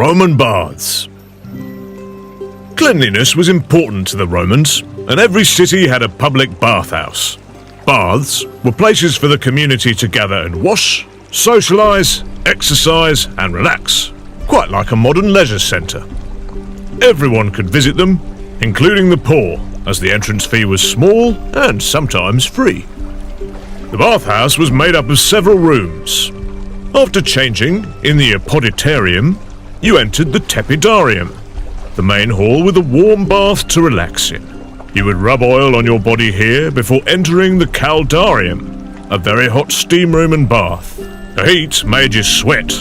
Roman baths. Cleanliness was important to the Romans, and every city had a public bathhouse. Baths were places for the community to gather and wash, socialise, exercise and relax, quite like a modern leisure centre. Everyone could visit them, including the poor, as the entrance fee was small and sometimes free. The bathhouse was made up of several rooms. After changing in the apoditerium, you entered the tepidarium, the main hall with a warm bath to relax in. You would rub oil on your body here before entering the caldarium, a very hot steam room and bath. The heat made you sweat,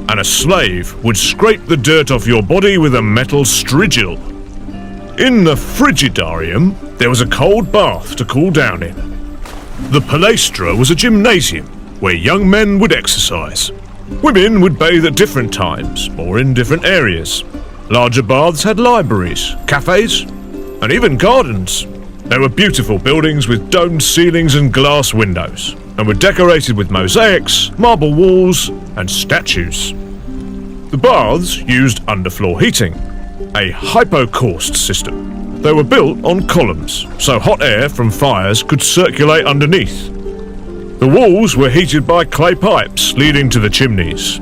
and a slave would scrape the dirt off your body with a metal strigil. In the frigidarium, there was a cold bath to cool down in. The palaestra was a gymnasium where young men would exercise. Women would bathe at different times or in different areas. Larger baths had libraries, cafes, and even gardens. They were beautiful buildings with domed ceilings and glass windows, and were decorated with mosaics, marble walls, and statues. The baths used underfloor heating, a hypocaust system. They were built on columns, so hot air from fires could circulate underneath. The walls were heated by clay pipes leading to the chimneys.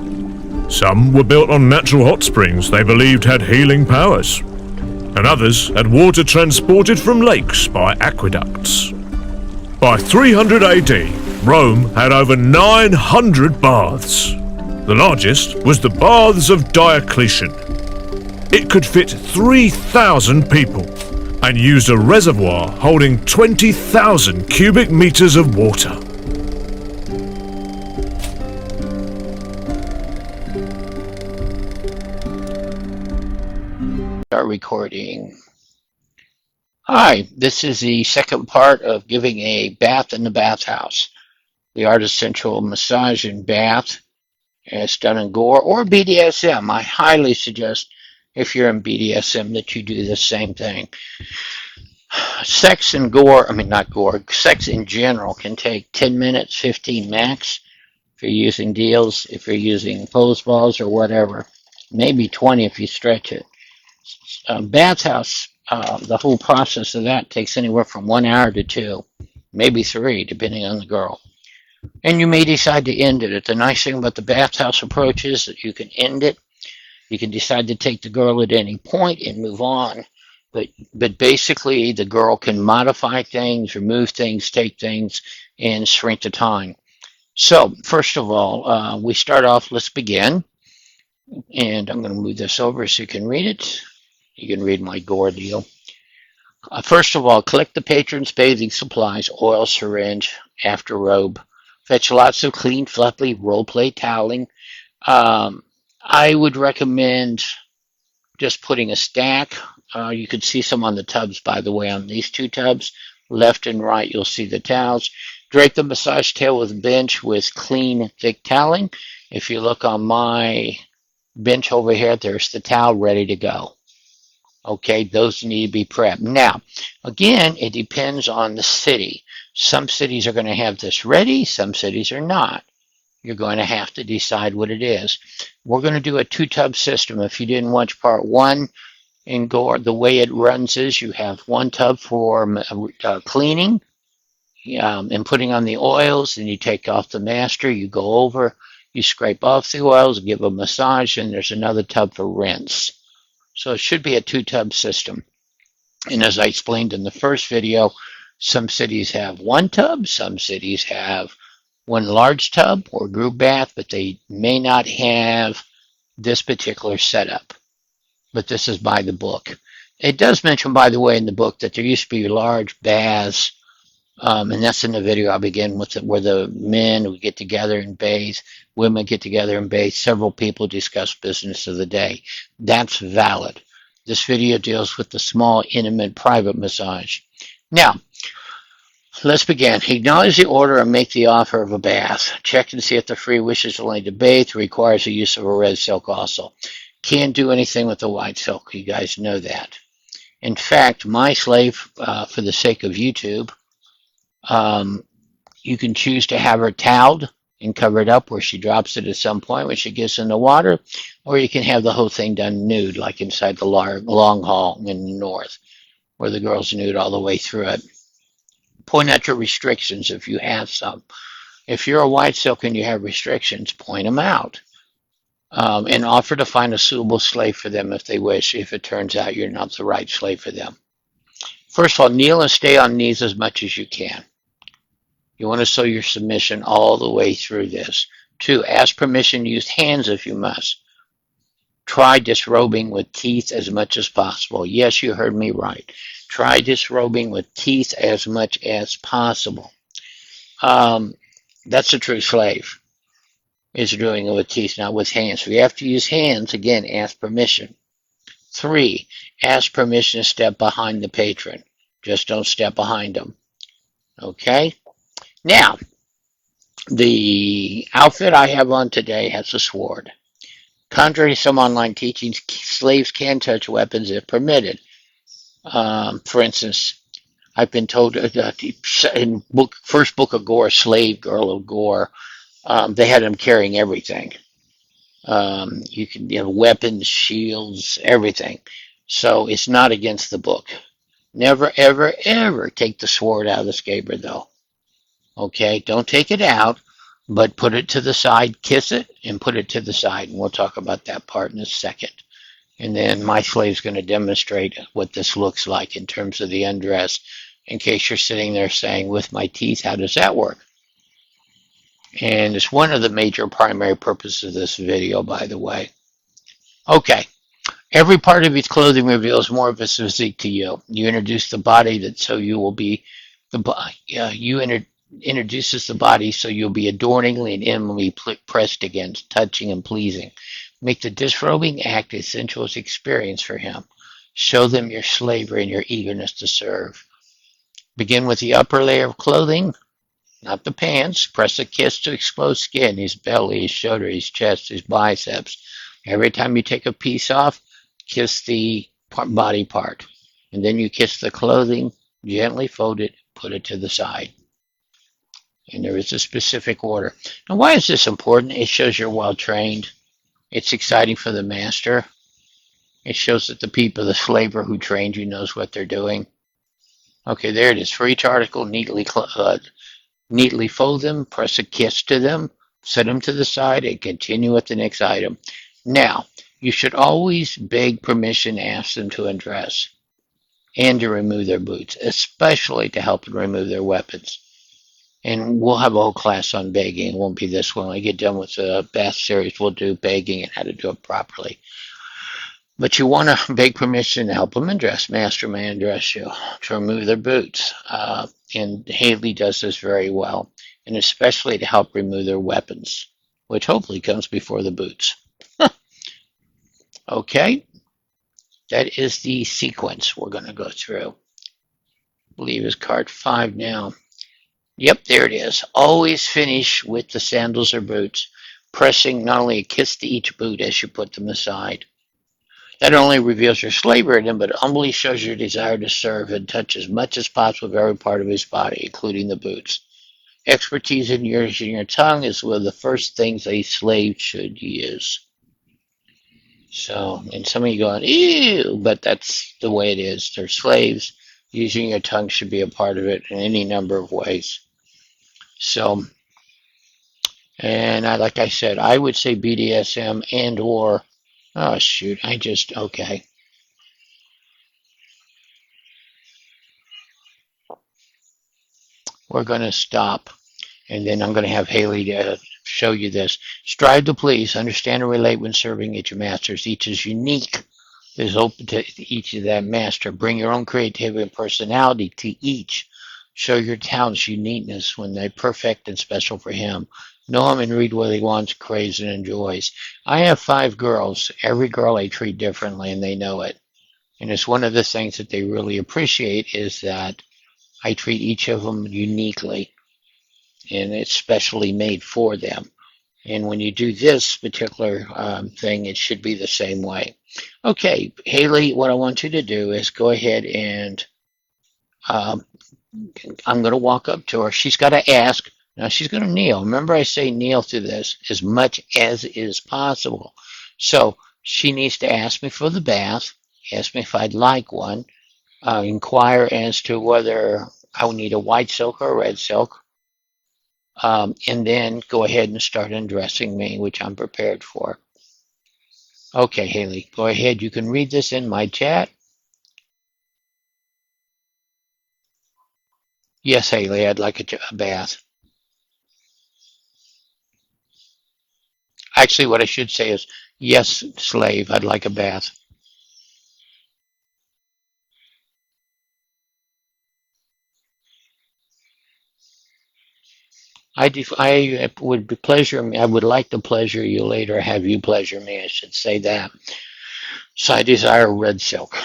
Some were built on natural hot springs they believed had healing powers, and others had water transported from lakes by aqueducts. By 300 AD, Rome had over 900 baths. The largest was the Baths of Diocletian. It could fit 3,000 people and used a reservoir holding 20,000 cubic meters of water. Start recording. Hi, this is the second part of giving a bath in the bathhouse. The Artist Central massage and bath. It's done in Gor or BDSM. I highly suggest, if you're in BDSM, that you do the same thing. Sex in Gor, not Gor, sex in general can take 10 minutes, 15 max. If you're using deals, if you're using pose balls or whatever, maybe 20 if you stretch it. Bathhouse, the whole process of that takes anywhere from 1 hour to 2, maybe 3, depending on the girl. And you may decide to end it. The nice thing about the bathhouse approach is that you can end it. You can decide to take the girl at any point and move on. But basically, the girl can modify things, remove things, take things, and shrink the time. So, first of all, we start off, let's begin. And I'm going to move this over so you can read it. You can read my Gor deal. First of all, collect the patron's bathing supplies, oil, syringe, after robe. Fetch lots of clean, fluffy role-play toweling. I would recommend just putting a stack. You could see some on the tubs, by the way, on these two tubs. Left and right, you'll see the towels. Drape the massage table with a bench with clean, thick toweling. If you look on my bench over here, there's the towel ready to go. Okay, those need to be prepped. Now, again, it depends on the city. Some cities are going to have this ready, some cities are not. You're going to have to decide what it is. We're going to do a 2-tub system. If you didn't watch part 1 in Gor, the way it runs is you have 1 tub for cleaning and putting on the oils, and you take off the master, you go over, you scrape off the oils, give a massage, and there's another tub for rinse. So it should be a 2-tub system. And as I explained in the first video, some cities have 1 tub, some cities have 1 large tub or group bath, but they may not have this particular setup. But this is by the book. It does mention, by the way, in the book that there used to be large baths, and that's in the video I begin with, where the men would get together and bathe, women get together and bathe, several people discuss business of the day. That's valid. This video deals with the small, intimate, private massage. Now, let's begin. Acknowledge the order and make the offer of a bath. Check and see if the free wishes only to bathe. Requires the use of a red silk also. Can't do anything with the white silk. You guys know that. In fact, my slave, for the sake of YouTube, you can choose to have her toweled and cover it up where she drops it at some point when she gets in the water, or you can have the whole thing done nude, like inside the long hall in the north, where the girl's nude all the way through it. Point out your restrictions if you have some. If you're a white silk and you have restrictions, point them out. And offer to find a suitable slave for them if they wish, if it turns out you're not the right slave for them. First of all, kneel and stay on knees as much as you can. You want to show your submission all the way through this. 2, ask permission to use hands if you must. Try disrobing with teeth as much as possible. Yes, you heard me right. Try disrobing with teeth as much as possible. That's a true slave, is doing it with teeth, not with hands. If you have to use hands, again, ask permission. 3, ask permission to step behind the patron. Just don't step behind them. Okay? Now, the outfit I have on today has a sword. Contrary to some online teachings, slaves can touch weapons if permitted. For instance, I've been told in first book of Gor, Slave Girl of Gor, they had them carrying everything. You can have weapons, shields, everything. So it's not against the book. Never, ever, ever take the sword out of the scabbard, though. Okay, don't take it out, but put it to the side, kiss it, and put it to the side. And we'll talk about that part in a second. And then my slave's going to demonstrate what this looks like in terms of the undress, in case you're sitting there saying, with my teeth, how does that work? And it's one of the major primary purposes of this video, by the way. Okay. Every part of his clothing reveals more of his physique to you. You introduce the body that so you will be introduces the body so you'll be adorningly and inwardly pressed against, touching and pleasing. Make the disrobing act a sensuous experience for him. Show them your slavery and your eagerness to serve. Begin with the upper layer of clothing, not the pants. Press a kiss to expose skin, his belly, his shoulder, his chest, his biceps. Every time you take a piece off, kiss the body part. And then you kiss the clothing, gently fold it, put it to the side. And there is a specific order. Now, why is this important? It shows you're well trained. It's exciting for the master. It shows that the people, the slaver who trained you, knows what they're doing. Okay, there it is. For each article, neatly fold them, press a kiss to them, set them to the side, and continue with the next item. Now, you should always beg permission, ask them to undress and to remove their boots, especially to help them remove their weapons. And we'll have a whole class on begging. It won't be this one. When I get done with the bath series, we'll do begging and how to do it properly. But you want to beg permission to help them undress. Master may undress you to remove their boots. And Haley does this very well, and especially to help remove their weapons, which hopefully comes before the boots. Okay, that is the sequence we're going to go through. I believe it's card 5 now. Yep, there it is. Always finish with the sandals or boots, pressing not only a kiss to each boot as you put them aside. That not only reveals your slavery in him, but humbly shows your desire to serve and touch as much as possible with every part of his body, including the boots. Expertise in using your tongue is one of the first things a slave should use. So, and some of you going, ew, but that's the way it is. They're slaves. Using your tongue should be a part of it in any number of ways. So, and like I said, I would say BDSM and or, oh shoot, okay. We're going to stop. And then I'm going to have Haley show you this. Strive to please, understand and relate when serving at your masters. Each is unique. Is open to each of that master. Bring your own creativity and personality to each. Show your talents uniqueness when they're perfect and special for him. Know him and read what he wants, craves, and enjoys. I have 5 girls. Every girl I treat differently, and they know it. And it's one of the things that they really appreciate is that I treat each of them uniquely. And it's specially made for them. And when you do this particular thing, it should be the same way. Okay, Haley, what I want you to do is go ahead and I'm going to walk up to her. She's got to ask Now she's going to kneel. Remember, I say kneel to this as much as is possible. So she needs to ask me for the bath, ask me if I'd like one, inquire as to whether I would need a white silk or a red silk, and then go ahead and start undressing me, which I'm prepared for. Okay, Haley, go ahead. You can read this in my chat. Yes, Haley, I'd like a bath. Actually, what I should say is, yes, slave, I'd like a bath. I would pleasure me. I would like to pleasure you later. Have you pleasure me? I should say that. So I desire red silk.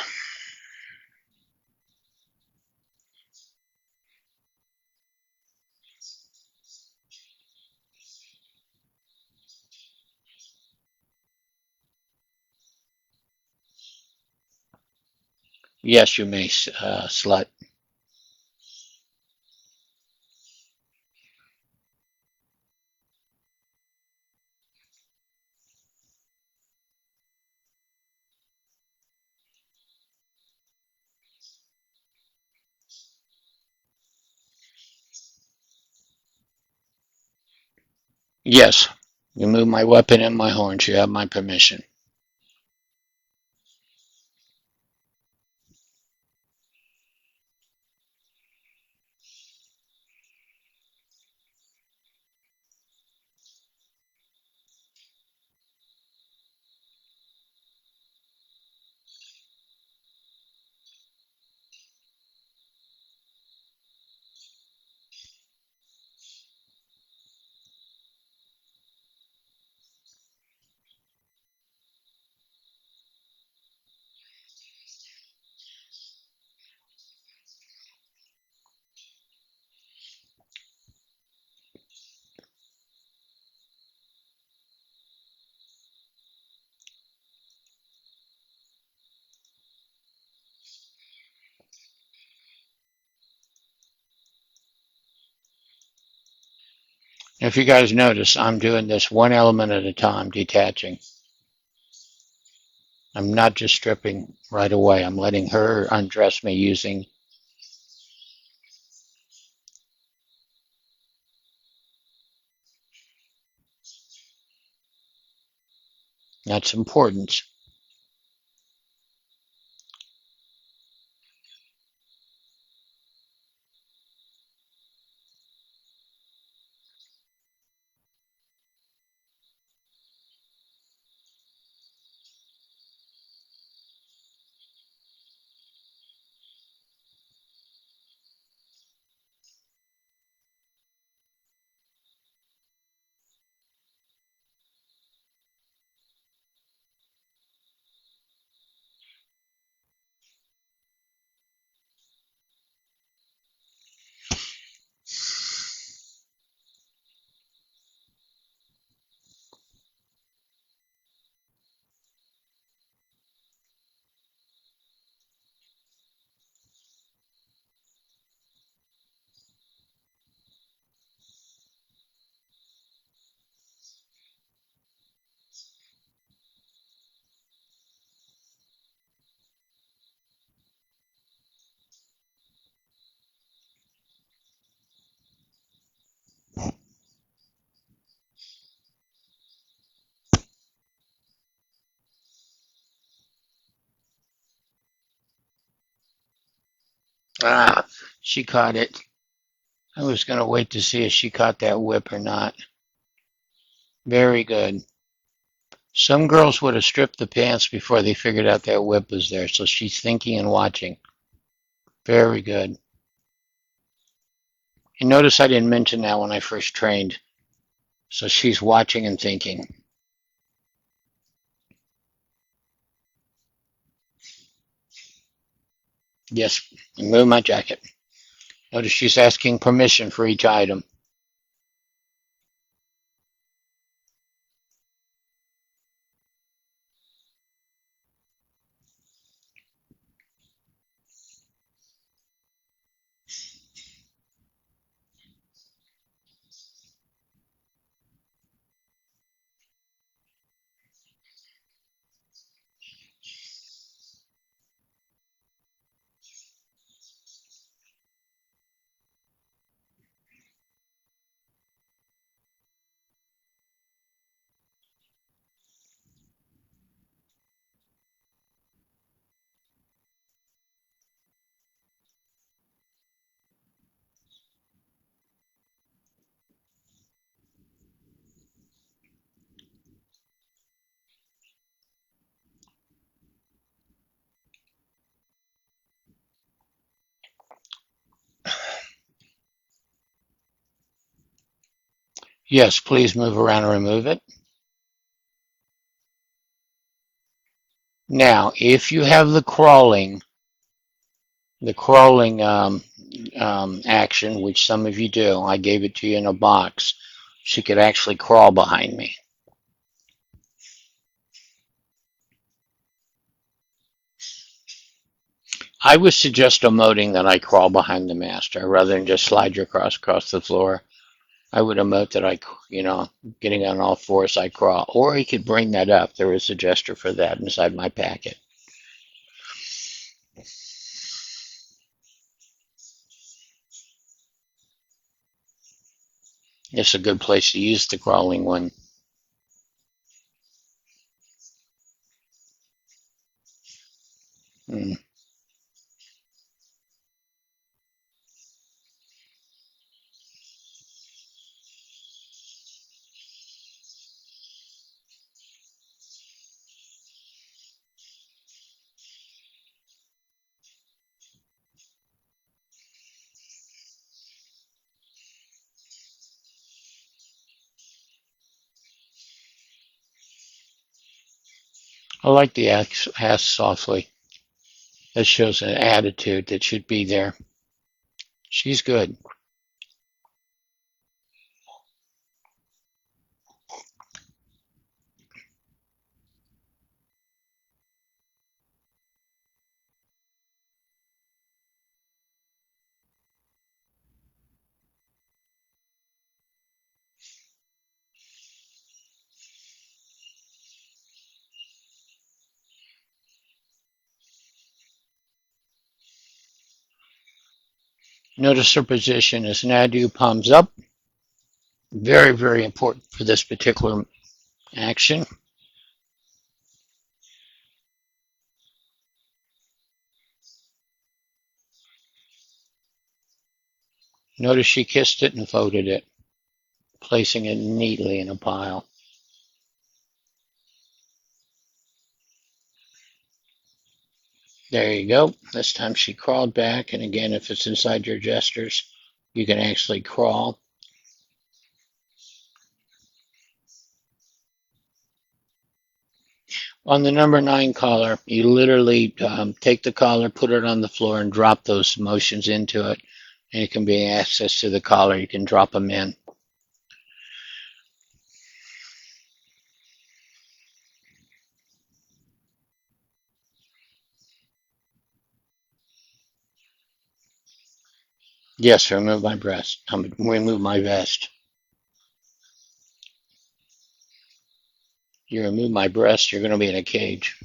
Yes, you may, slut. Yes, you move my weapon and my horns. You have my permission. If you guys notice, I'm doing this one element at a time, detaching. I'm not just stripping right away. I'm letting her undress me using. That's important. Ah, she caught it. I was going to wait to see if she caught that whip or not. Very good. Some girls would have stripped the pants before they figured out that whip was there, so she's thinking and watching. Very good. And notice I didn't mention that when I first trained. So she's watching and thinking. Yes, move my jacket. Notice she's asking permission for each item. Yes, please move around and remove it. Now, if you have the crawling action, which some of you do, I gave it to you in a box. She could actually crawl behind me. I would suggest emoting that I crawl behind the master rather than just slide you across the floor. I would emote that getting on all fours, I crawl. Or he could bring that up. There is a gesture for that inside my packet. It's a good place to use the crawling one. Hmm. I like the ask softly. That shows an attitude that should be there. She's good. Notice her position is Nadu palms up. Very, very important for this particular action. Notice she kissed it and folded it, placing it neatly in a pile. There you go. This time she crawled back, and again, if it's inside your gestures, you can actually crawl. On the number 9 collar, you literally take the collar, put it on the floor, and drop those motions into it. And it can be access to the collar. You can drop them in. Yes, remove my breast. Remove my vest. You remove my breast, you're going to be in a cage.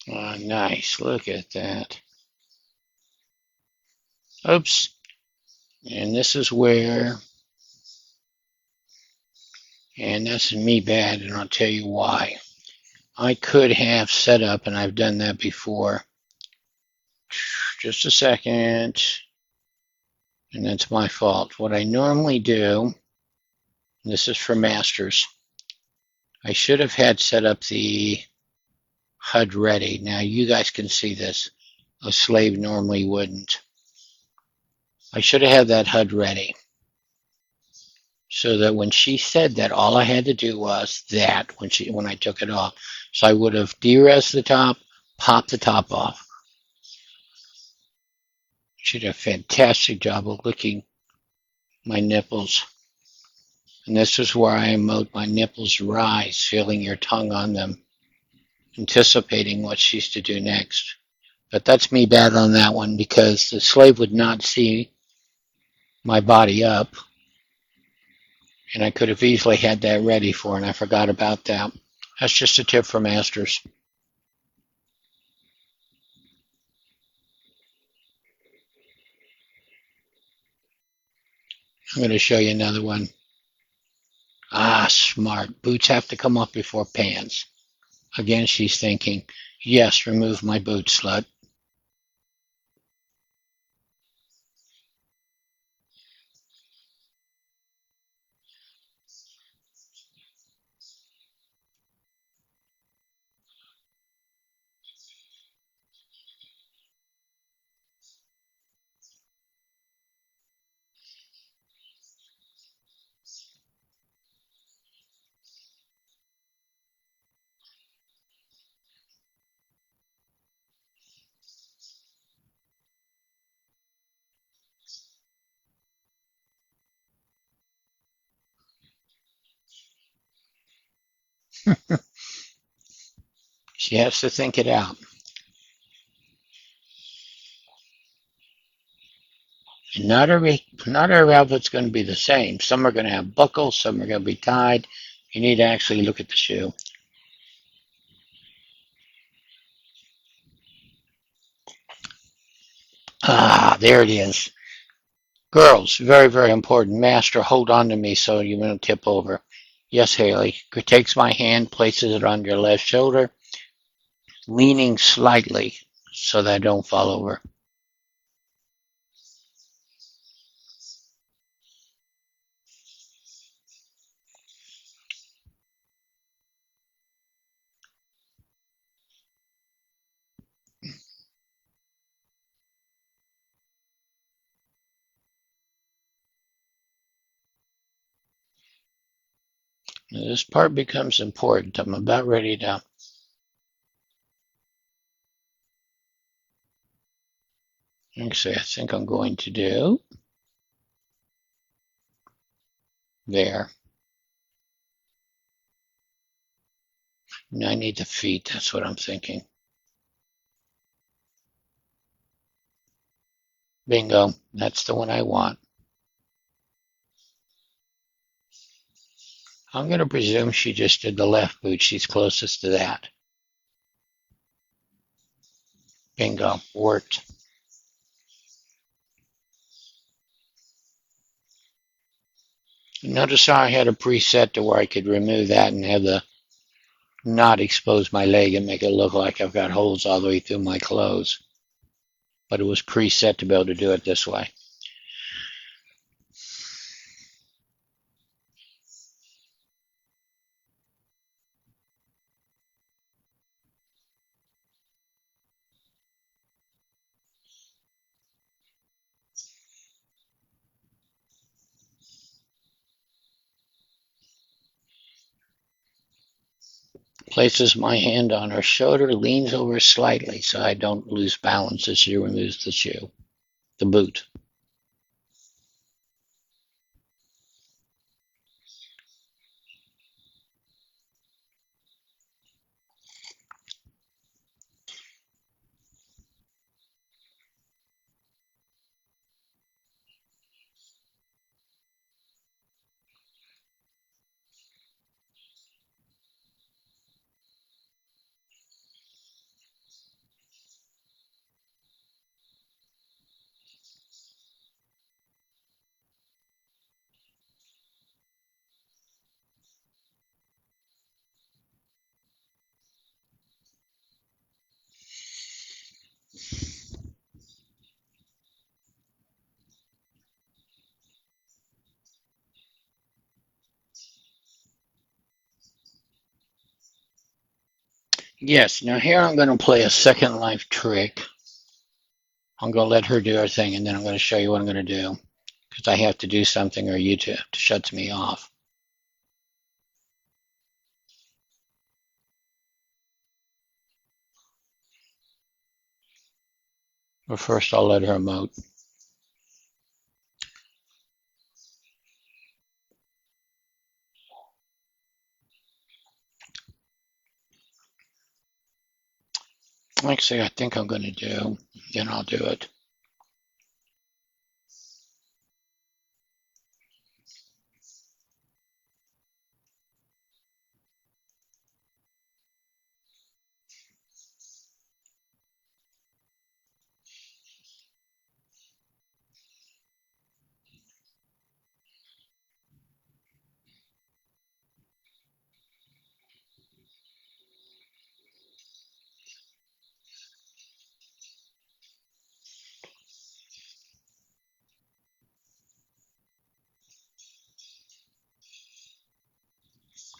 Oh, nice. Look at that. Oops. And this is where, and that's me bad, and I'll tell you why. I could have set up, and I've done that before. Just a second. And that's my fault. What I normally do, and this is for masters, I should have had set up the HUD ready. Now you guys can see this. A slave normally wouldn't. I should have had that HUD ready so that when she said that, all I had to do was that when I took it off. So I would have de-res the top, popped the top off. She did a fantastic job of licking my nipples. And this is where I emote my nipples rise, feeling your tongue on them, anticipating what she's to do next. But that's me bad on that one because the slave would not see my body up, and I could have easily had that ready for her, and I forgot about that. That's just a tip for masters. I'm going to show you another one. Ah, smart. Boots have to come up before pants. Again, she's thinking, yes, remove my boots, slut. She has to think it out. And not every outfit's going to be the same. Some are going to have buckles, some are going to be tied. You need to actually look at the shoe. Ah, there it is. Girls, very, very important. Master, hold on to me so you won't tip over. Yes, Haley. Takes my hand, places it on your left shoulder, leaning slightly so that I don't fall over. Now, this part becomes important. I'm about ready to. Actually, I think I'm going to do there. Now I need the feet. That's what I'm thinking. Bingo. That's the one I want. I'm going to presume she just did the left boot. She's closest to that. Bingo. Worked. Notice how I had a preset to where I could remove that and have the not expose my leg and make it look like I've got holes all the way through my clothes. But it was preset to be able to do it this way. Places my hand on her shoulder, leans over slightly so I don't lose balance as she removes the shoe, the boot. Yes, now here I'm going to play a second life trick. I'm going to let her do her thing, and then I'm going to show you what I'm going to do, because I have to do something or YouTube shuts me off. But first, I'll let her emote. Actually, I think I'm going to do, then I'll do it.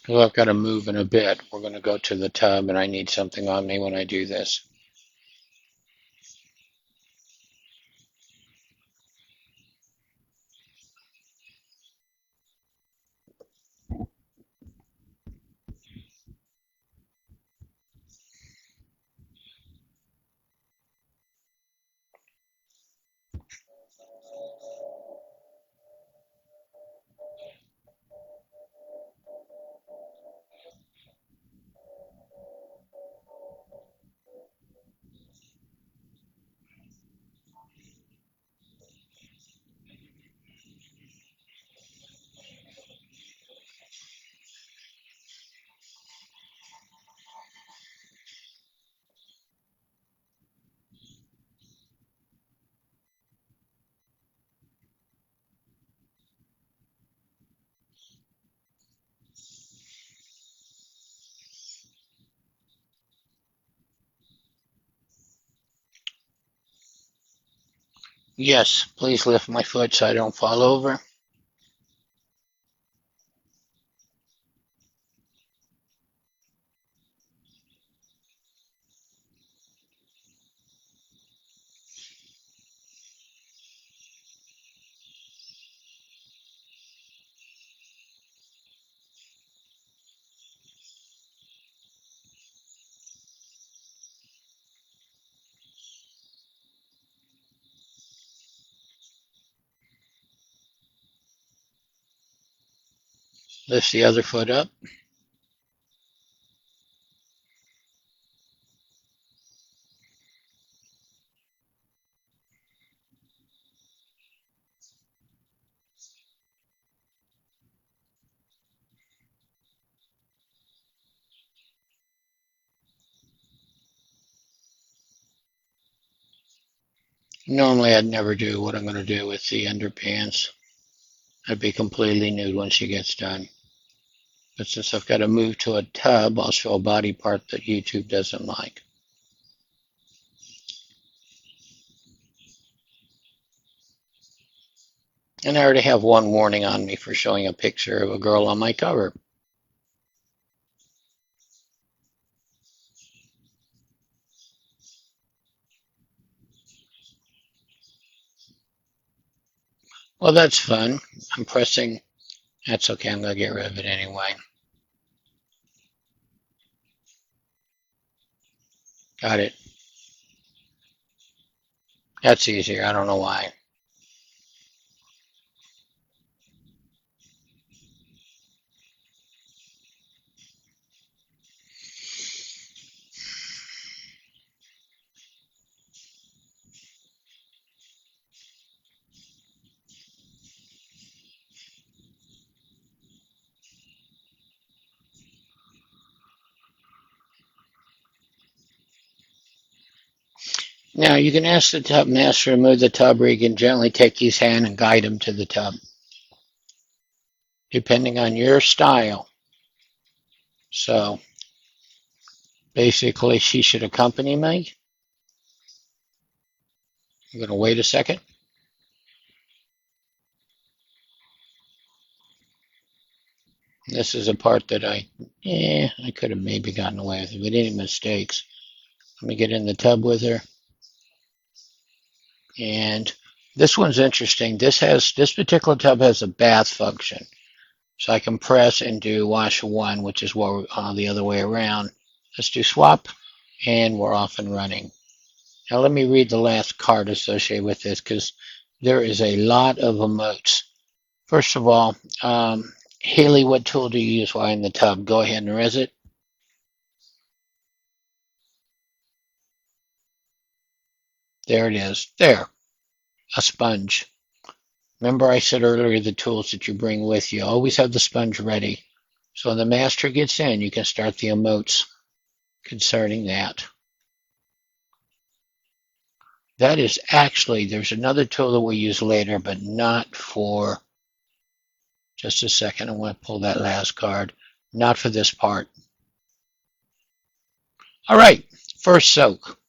Because I've got to move in a bit. We're going to go to the tub, and I need something on me when I do this. Yes, please lift my foot so I don't fall over. Lift the other foot up. Normally, I'd never do what I'm going to do with the underpants. I'd be completely nude when she gets done. But since I've got to move to a tub, I'll show a body part that YouTube doesn't like. And I already have one warning on me for showing a picture of a girl on my cover. Well, that's fun. I'm pressing. That's okay. I'm going to get rid of it anyway. Got it. That's easier. I don't know why. Now, you can ask the tub master to move the tub, or you can gently take his hand and guide him to the tub, depending on your style. So, basically, she should accompany me. I'm going to wait a second. This is a part that I could have maybe gotten away with it, but any mistakes. Let me get in the tub with her. And this one's interesting. This particular tub has a bath function. So I can press and do wash one, which is what the other way around. Let's do swap, and we're off and running. Now let me read the last card associated with this, because there is a lot of emotes. First of all, Haley, what tool do you use while in the tub? Go ahead and res it. There it is. There, a sponge. Remember I said earlier the tools that you bring with you. Always have the sponge ready. So when the master gets in, you can start the emotes concerning that. That is actually, there's another tool that we'll use later, but not for, just a second, I want to pull that last card. Not for this part. All right, first soak.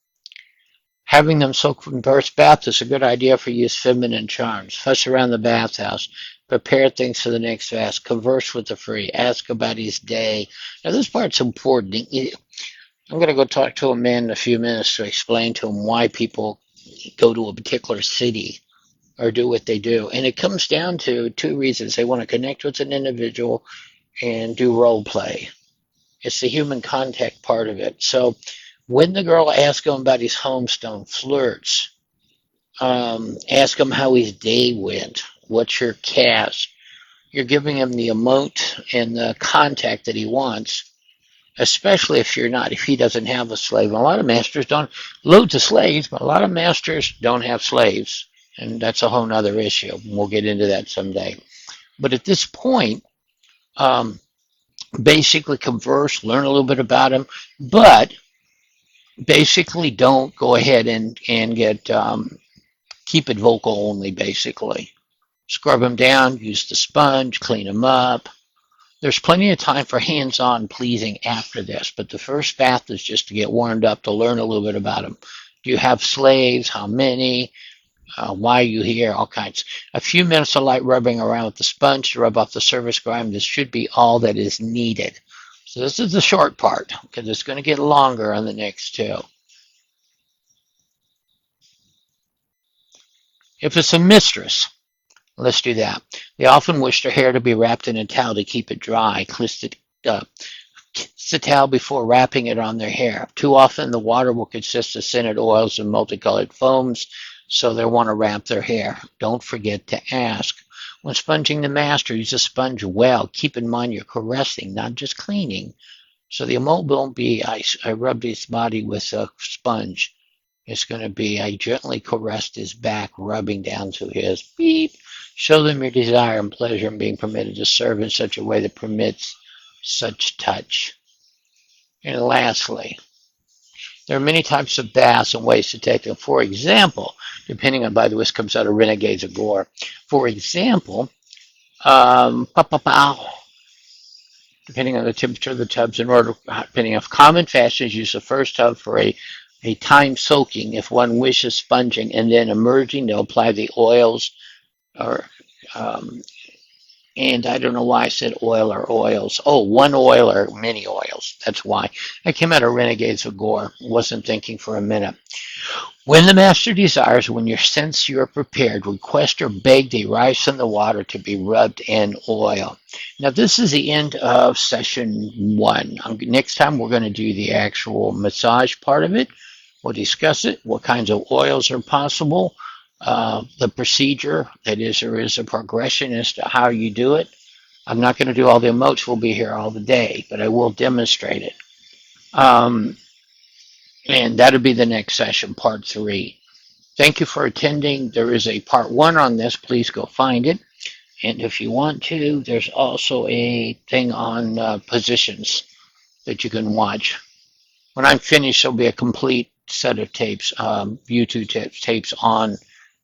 Having them soak from first bath is a good idea for use feminine charms. Fuss around the bathhouse. Prepare things for the next fast. Converse with the free. Ask about his day. Now this part's important. I'm going to go talk to a man in a few minutes to explain to him why people go to a particular city or do what they do. And it comes down to two reasons. They want to connect with an individual and do role play. It's the human contact part of it. So when the girl asks him about his homestone, flirts, ask him how his day went, what's your cast, you're giving him the emote and the contact that he wants, especially if he doesn't have a slave. And a lot of masters don't, loads of slaves, but a lot of masters don't have slaves. And that's a whole nother issue. We'll get into that someday. But at this point, um, basically converse, learn a little bit about him, but basically don't go ahead and get keep it vocal only. Basically, scrub him down, use the sponge, clean him up. There's plenty of time for hands-on pleasing after this, but the first bath is just to get warmed up, to learn a little bit about him. Do you have slaves? How many? Why are you here? All kinds. A few minutes of light rubbing around with the sponge to rub off the surface grime. This should be all that is needed. So this is the short part, because it's going to get longer on the next two. If it's a mistress, let's do that. They often wish their hair to be wrapped in a towel to keep it dry. Kiss the towel before wrapping it on their hair. Too often the water will consist of scented oils and multicolored foams, so they'll want to wrap their hair. Don't forget to ask. When sponging the master, use a sponge well. Keep in mind you're caressing, not just cleaning. So the emote won't be, I rubbed his body with a sponge. It's going to be, I gently caressed his back, rubbing down to his beep. Show them your desire and pleasure in being permitted to serve in such a way that permits such touch. And lastly, there are many types of baths and ways to take them. For example, depending on, by the way, this comes out of Renegades of Gor. For example, depending on the temperature of the tubs, depending on common fashions, use the first tub for a time soaking if one wishes sponging, and then emerging to apply the oils or and I don't know why I said oil or oils. Oh, one oil or many oils. That's why. I came out of Renegades of Gor. Wasn't thinking for a minute. When the master desires, when you sense you're prepared, request or beg the rise from the water to be rubbed in oil. Now, this is the end of session 1. Next time, we're going to do the actual massage part of it. We'll discuss it, what kinds of oils are possible, the procedure, that is, there is a progression as to how you do it. I'm not going to do all the emotes, we'll be here all the day, but I will demonstrate it. And that'll be the next session, part 3. Thank you for attending. There is a part 1 on this. Please go find it. And if you want to, there's also a thing on positions that you can watch. When I'm finished, there'll be a complete set of tapes, YouTube tapes on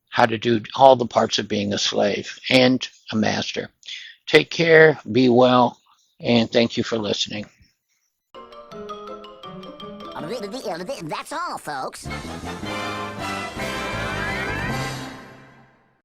how to do all the parts of being a slave and a master. Take care, be well, and thank you for listening. That's all, folks.